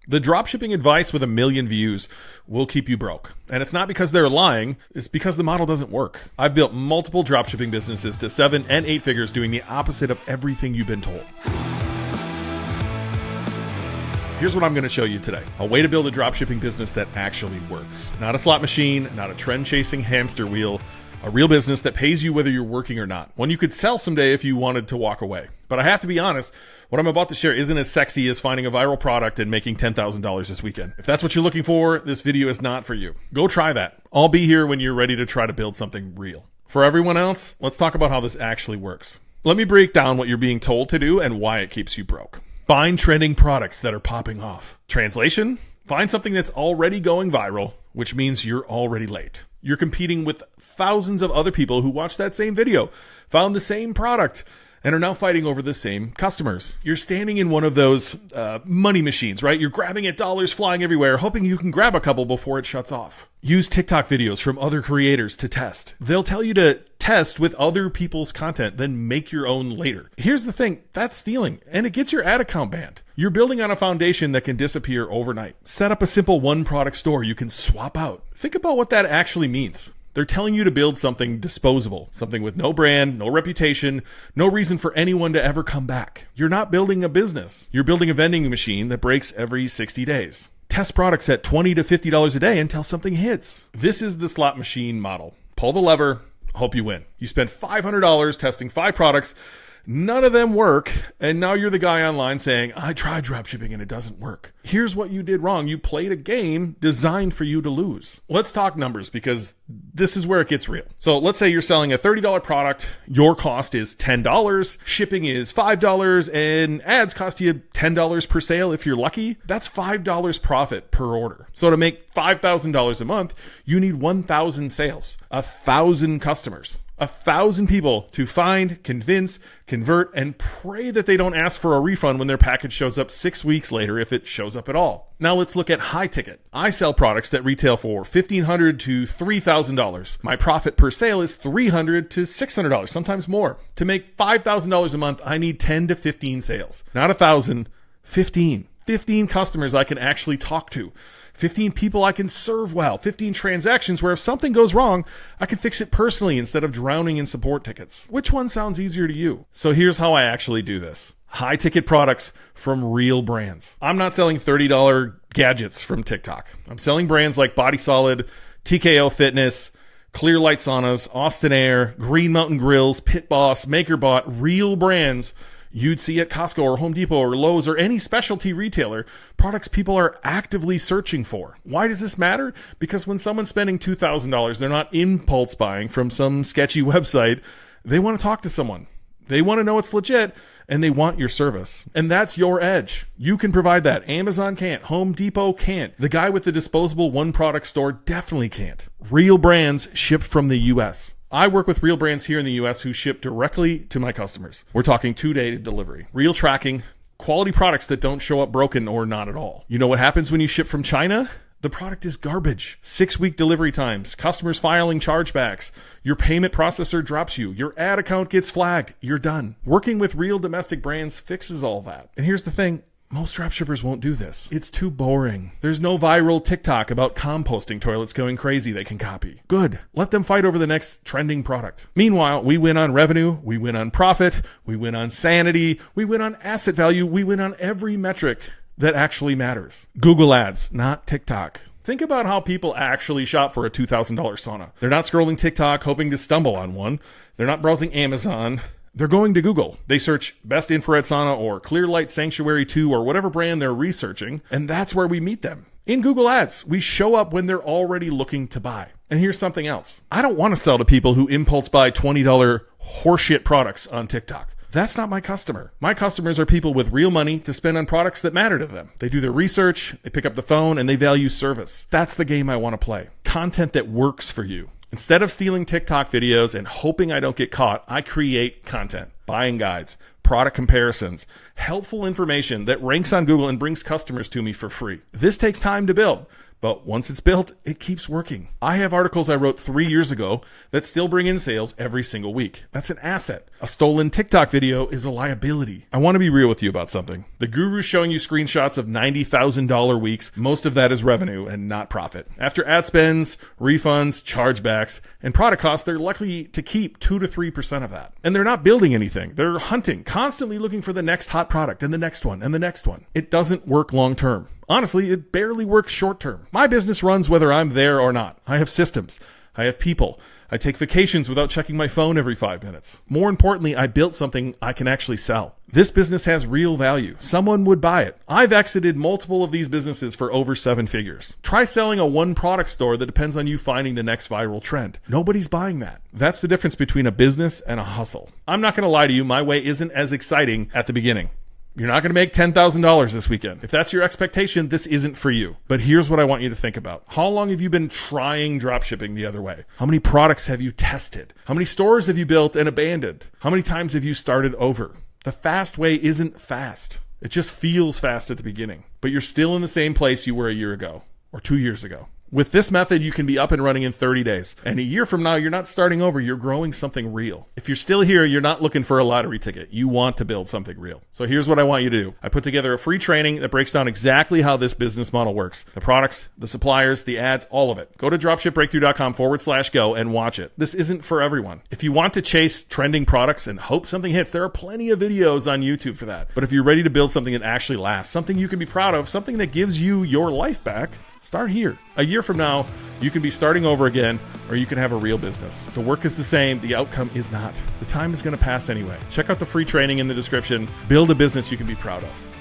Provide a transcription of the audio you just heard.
The dropshipping advice with 1 million views will keep you broke. And it's not because they're lying, it's because the model doesn't work. I've built multiple dropshipping businesses to 7 and 8 figures doing the opposite of everything you've been told. Here's what I'm going to show you today. A way to build a dropshipping business that actually works. Not a slot machine, not a trend-chasing hamster wheel, a real business that pays you whether you're working or not. One you could sell someday if you wanted to walk away. But I have to be honest, what I'm about to share isn't as sexy as finding a viral product and making $10,000 this weekend. If that's what you're looking for, this video is not for you. Go try that. I'll be here when you're ready to try to build something real. For everyone else, let's talk about how this actually works. Let me break down what you're being told to do and why it keeps you broke. Find trending products that are popping off. Translation? Find something that's already going viral, which means you're already late. You're competing with thousands of other people who watched that same video, found the same product, and are now fighting over the same customers. You're standing in one of those money machines, right? You're grabbing at dollars flying everywhere, hoping you can grab a couple before it shuts off. Use TikTok videos from other creators to test. They'll tell you to test with other people's content, then make your own later. Here's the thing, that's stealing, and it gets your ad account banned. You're building on a foundation that can disappear overnight. Set up a simple one product store you can swap out. Think about what that actually means. They're telling you to build something disposable, something with no brand, no reputation, no reason for anyone to ever come back. You're not building a business. You're building a vending machine that breaks every 60 days. Test products at $20 to $50 a day until something hits. This is the slot machine model. Pull the lever, hope you win. You spend $500 testing 5 products, none of them work, and now you're the guy online saying, I tried dropshipping and it doesn't work. Here's what you did wrong. You played a game designed for you to lose. Let's talk numbers because this is where it gets real. So let's say you're selling a $30 product, your cost is $10, shipping is $5, and ads cost you $10 per sale if you're lucky. That's $5 profit per order. So to make $5,000 a month, you need 1,000 sales, 1,000 customers. 1,000 people to find, convince, convert, and pray that they don't ask for a refund when their package shows up 6 weeks later if it shows up at all. Now let's look at high ticket. I sell products that retail for $1,500 to $3,000. My profit per sale is $300 to $600, sometimes more. To make $5,000 a month, I need 10 to 15 sales. Not 1,000, 15. 15 customers I can actually talk to. 15 people I can serve well, 15 transactions where if something goes wrong, I can fix it personally instead of drowning in support tickets. Which one sounds easier to you? So here's how I actually do this. High ticket products from real brands. I'm not selling $30 gadgets from TikTok. I'm selling brands like Body Solid, TKO Fitness, Clear Light Saunas, Austin Air, Green Mountain Grills, Pit Boss, MakerBot, real brands you'd see at Costco or Home Depot or Lowe's or any specialty retailer, products people are actively searching for. Why does this matter? Because when someone's spending $2,000, they're not impulse buying from some sketchy website. They want to talk to someone. They want to know it's legit, and they want your service. And that's your edge. You can provide that. Amazon can't. Home Depot can't. The guy with the disposable one product store definitely can't. Real brands shipped from the US. I work with real brands here in the US who ship directly to my customers. We're talking 2-day delivery, real tracking, quality products that don't show up broken or not at all. You know what happens when you ship from China? The product is garbage. 6-week delivery times, customers filing chargebacks, your payment processor drops you, your ad account gets flagged, you're done. Working with real domestic brands fixes all that. And here's the thing. Most dropshippers won't do this. It's too boring. There's no viral TikTok about composting toilets going crazy they can copy. Good. Let them fight over the next trending product. Meanwhile, we win on revenue, we win on profit, we win on sanity, we win on asset value, we win on every metric that actually matters. Google Ads, not TikTok. Think about how people actually shop for a $2,000 sauna. They're not scrolling TikTok hoping to stumble on one. They're not browsing Amazon. They're going to Google. They search best infrared sauna or Clear Light Sanctuary 2 or whatever brand they're researching, and that's where we meet them. In Google Ads, we show up when they're already looking to buy. And here's something else. I don't want to sell to people who impulse buy $20 horseshit products on TikTok. That's not my customer. My customers are people with real money to spend on products that matter to them. They do their research, they pick up the phone, and they value service. That's the game I want to play. Content that works for you. Instead of stealing TikTok videos and hoping I don't get caught, I create content, buying guides, product comparisons, helpful information that ranks on Google and brings customers to me for free. This takes time to build, but once it's built, it keeps working. I have articles I wrote 3 years ago that still bring in sales every single week. That's an asset. A stolen TikTok video is a liability. I want to be real with you about something. The guru's showing you screenshots of $90,000 weeks. Most of that is revenue and not profit. After ad spends, refunds, chargebacks, and product costs, they're likely to keep 2 to 3% of that. And they're not building anything. They're hunting, constantly looking for the next hot product and the next one and the next one. It doesn't work long term. Honestly, it barely works short term. My business runs whether I'm there or not. I have systems. I have people. I take vacations without checking my phone every 5 minutes. More importantly, I built something I can actually sell. This business has real value. Someone would buy it. I've exited multiple of these businesses for over 7 figures. Try selling a one product store that depends on you finding the next viral trend. Nobody's buying that. That's the difference between a business and a hustle. I'm not going to lie to you. My way isn't as exciting at the beginning. You're not going to make $10,000 this weekend. If that's your expectation, this isn't for you. But here's what I want you to think about. How long have you been trying dropshipping the other way? How many products have you tested? How many stores have you built and abandoned? How many times have you started over? The fast way isn't fast. It just feels fast at the beginning. But you're still in the same place you were a year ago or 2 years ago. With this method, you can be up and running in 30 days. And a year from now, you're not starting over, you're growing something real. If you're still here, you're not looking for a lottery ticket. You want to build something real. So here's what I want you to do. I put together a free training that breaks down exactly how this business model works. The products, the suppliers, the ads, all of it. Go to dropshipbreakthru.com/go and watch it. This isn't for everyone. If you want to chase trending products and hope something hits, there are plenty of videos on YouTube for that. But if you're ready to build something that actually lasts, something you can be proud of, something that gives you your life back, start here. A year from now, you can be starting over again, or you can have a real business. The work is the same. The outcome is not. The time is going to pass anyway. Check out the free training in the description. Build a business you can be proud of.